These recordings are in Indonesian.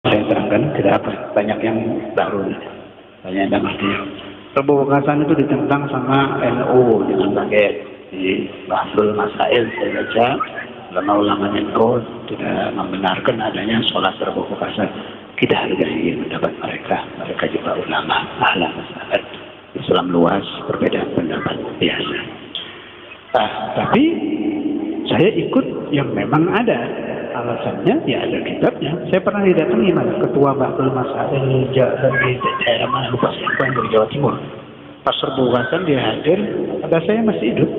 saya terangkan tidak apa, banyak yang baru, banyak yang ngerti. Pembokasan itu ditentang sama NU dengan baget di Bahsul Masail. Saya baca ulama-ulama NU tidak membenarkan adanya sholat pembokasan. Kita hargai pendapat mereka. Mereka juga ulama ahli masalah Islam luas, perbedaan pendapat biasa. Tapi saya ikut yang memang ada. Alasannya ya ada kitabnya. Saya pernah didatangi ketua Bahsul Masail di daerah mana lupa siapa yang dari Jawa Timur. Pas perbuatan dia hadir, ada saya masih hidup.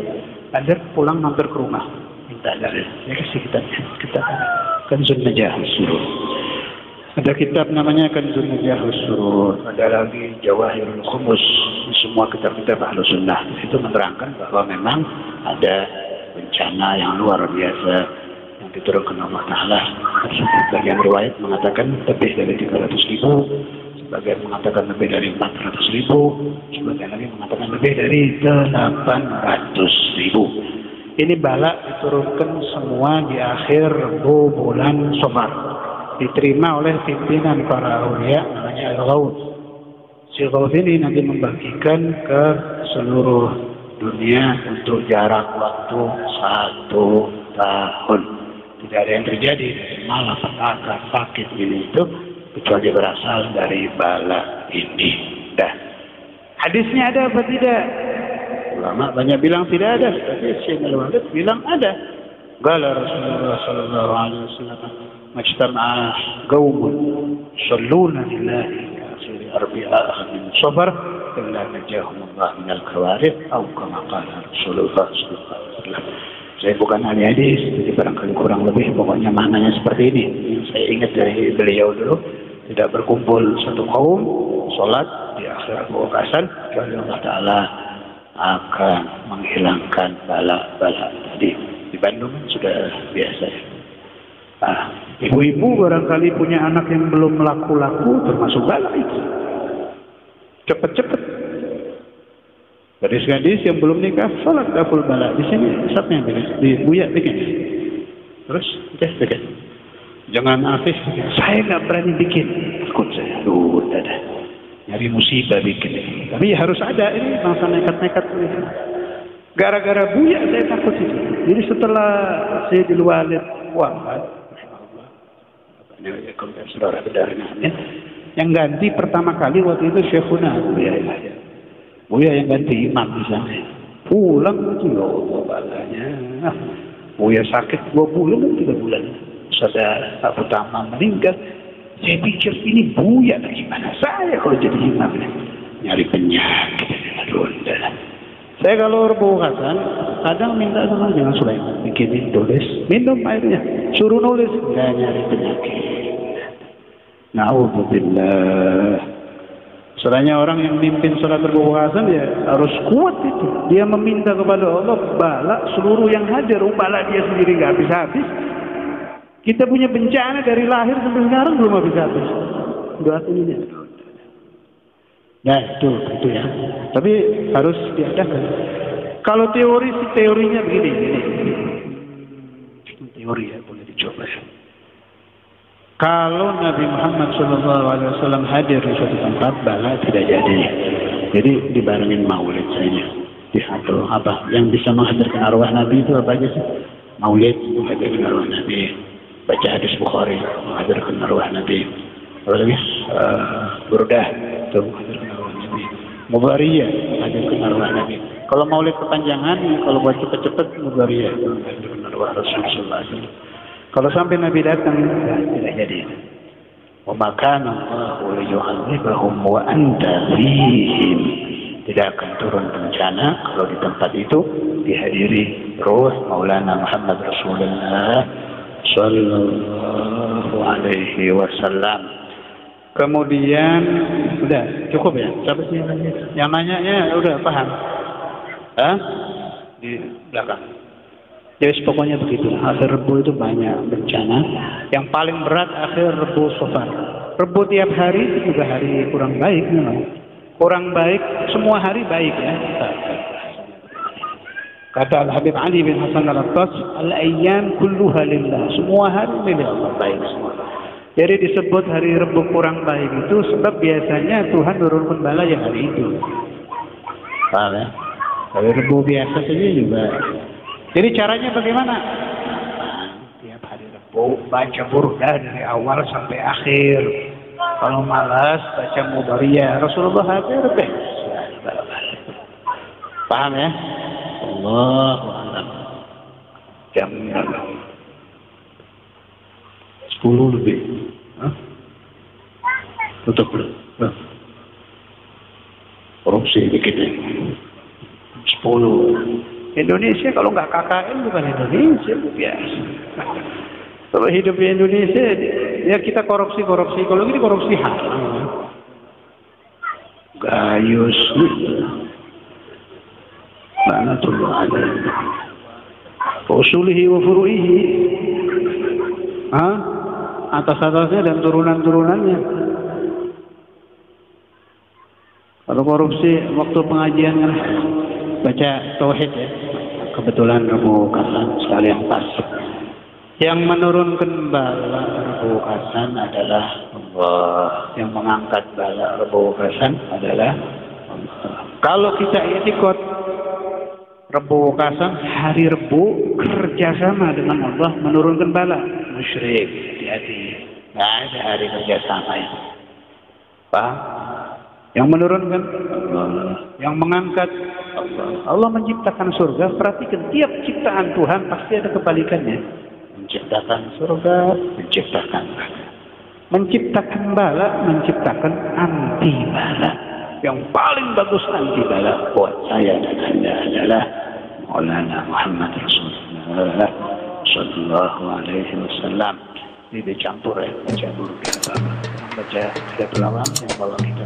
Hadir pulang mampir ke rumah, minta dari saya kasih kitabnya. Kitab Kanzun Najah Surur. Ada kitab namanya Kanzun Najah Surur. Ada lagi Jawahirul Khumus. Semua kitab-kitab Ahlus Sunnah itu menerangkan bahwa memang ada bencana yang luar biasa diturunkan Allah Ta'ala. Sebagian riwayat mengatakan lebih dari 300.000, sebagian mengatakan lebih dari 400.000, sebagian lagi mengatakan lebih dari 800.000. Ini bala diturunkan semua di akhir bulan Safar, diterima oleh pimpinan para aulia namanya Al-Ghawth. Si Ghawth ini nanti membagikan ke seluruh dunia untuk jarak waktu 1 tahun. Tidak ada yang terjadi, malah petaka, sakit ini itu kecuali berasal dari bala ini. Dah. Hadisnya ada apa tidak? Ulama banyak bilang tidak ada, tapi Syekh Al-Walid bilang ada. Qala Rasulullah sallallahu alaihi wasallam, "Majtama'a qaumun yusalluna lillahi fi arbi'a min Safar illa najahum Allah min al-kawarith atau kama qala Rasulullah sallallahu alaihi wasallam." Saya bukan ahli hadis, jadi barangkali kurang lebih pokoknya maknanya seperti ini. Yang saya ingat dari beliau dulu, tidak berkumpul satu kaum sholat di akhir pembokasan, kecuali Allah Ta'ala akan menghilangkan bala-bala tadi. Di Bandung sudah biasa. Ibu-ibu barangkali punya anak yang belum laku-laku, termasuk bala itu. Cepat-cepat. Gadis-gadis yang belum nikah, sholat daful bala. Di sini siapa yang di Buya bikin. Terus, bikin. Jangan Afif, saya nggak berani bikin. Takut saya, udah. Nyari musibah bikin. Tapi harus ada ini bangsa nekat-nekat. Gara-gara Buya saya takut itu. Jadi setelah saya di luar wafat, saudara bedarnya, yang ganti pertama kali waktu itu Syekhuna Buya yang ganti imam di sana. Pulang itu ya Allah balanya. Buya sakit 2 bulan, 3 bulan. Saudara Abu Tamam meninggal. Saya pikir ini Buya gimana saya kalau jadi imam. Nyari penyakit. Aduh, saya kalau berbuatan kadang minta sama jangan Sulaiman bikinin tulis, minum airnya, suruh nulis, nggak nyari penyakit. Na'udzubillah. Soalnya orang yang mimpin sholat berbuka ya harus kuat itu. Dia meminta kepada Allah bala seluruh yang hadir. Bala dia sendiri nggak habis-habis. Kita punya bencana dari lahir sampai sekarang belum habis-habis. Doa ini. Nah itu ya. Tapi harus diadakan. Kalau teorinya begini. Teori ya boleh dicoba ya. Kalau Nabi Muhammad SAW hadir di suatu tempat, bala tidak jadi. Jadi dibarengin maulid saja. Dihadir apa? Yang bisa menghadirkan arwah Nabi itu apa aja sih? Maulid menghadirkan arwah Nabi. Baca hadis Bukhari menghadirkan arwah Nabi. Apa lagi? Burdah itu menghadirkan arwah Nabi. Mubariyah menghadirkan arwah Nabi. Kalau maulid kepanjangan, kalau buat cepat-cepat Mubariyah itu menghadirkan arwah Rasulullah SAW. Kalau sampai Nabi datang, tidak jadi. Wa ma kana Allahu liyu'adzibahum wa anta fihim. Tidak akan turun bencana kalau di tempat itu dihadiri roh Maulana Muhammad Rasulullah sallallahu alaihi wasallam. Kemudian udah cukup ya. Siapa sih yang nanya udah paham? Di belakang. Jadi pokoknya begitu. Akhir Rebu itu banyak bencana. Yang paling berat akhir Rebu Safar. Rebu tiap hari itu juga hari kurang baik memang. Kurang baik, semua hari baik ya. Kata Al-Habib Ali bin Hasan Al-Attas, al-ayyam kulluha lillah. Semua hari milik Allah baik semua. Jadi disebut hari Rebu kurang baik itu sebab biasanya Tuhan turunkan bala yang hari itu. Paham ya? Hari Rebu biasa saja juga. Jadi caranya bagaimana? Tiap hari Rebu baca burdah dari awal sampai akhir. Kalau malas baca mudariyah. Rasulullah hadir deh. Paham ya? Allahu a'lam. Jam 10 lebih. Hah? Tutup dulu. Korupsi dikit ya. 10. Indonesia kalau nggak KKN bukan Indonesia, biasa. Kalau hidup di Indonesia, ya kita korupsi. Kalau ini korupsi haram. Gayus. Lanatullah alaihi. Usulihi wa furu'ihi. Atas-atasnya dan turunan-turunannya. Kalau korupsi waktu pengajian kan baca tauhid ya. Kebetulan Abu Hasan sekalian pas. Yang menurunkan bala Abu Hasan adalah Allah. Yang mengangkat bala Abu Hasan adalah Allah. Kalau kita i'tikad Rebu Hasan hari Rebu kerjasama dengan Allah menurunkan bala, musyrik, hati-hati. Nggak ada hari kerjasama itu. Paham? Yang menurunkan Allah, yang mengangkat Allah. Allah menciptakan surga. Perhatikan tiap ciptaan Tuhan pasti ada kebalikannya. Menciptakan surga, menciptakan bala. Menciptakan bala, menciptakan anti bala. Yang paling bagus anti bala buat saya dan Anda adalah Maulana Muhammad Rasulullah Sallallahu Alaihi Wasallam. Ini dicampur ya, baca dulu kita baca ada pelawang yang bawa kita.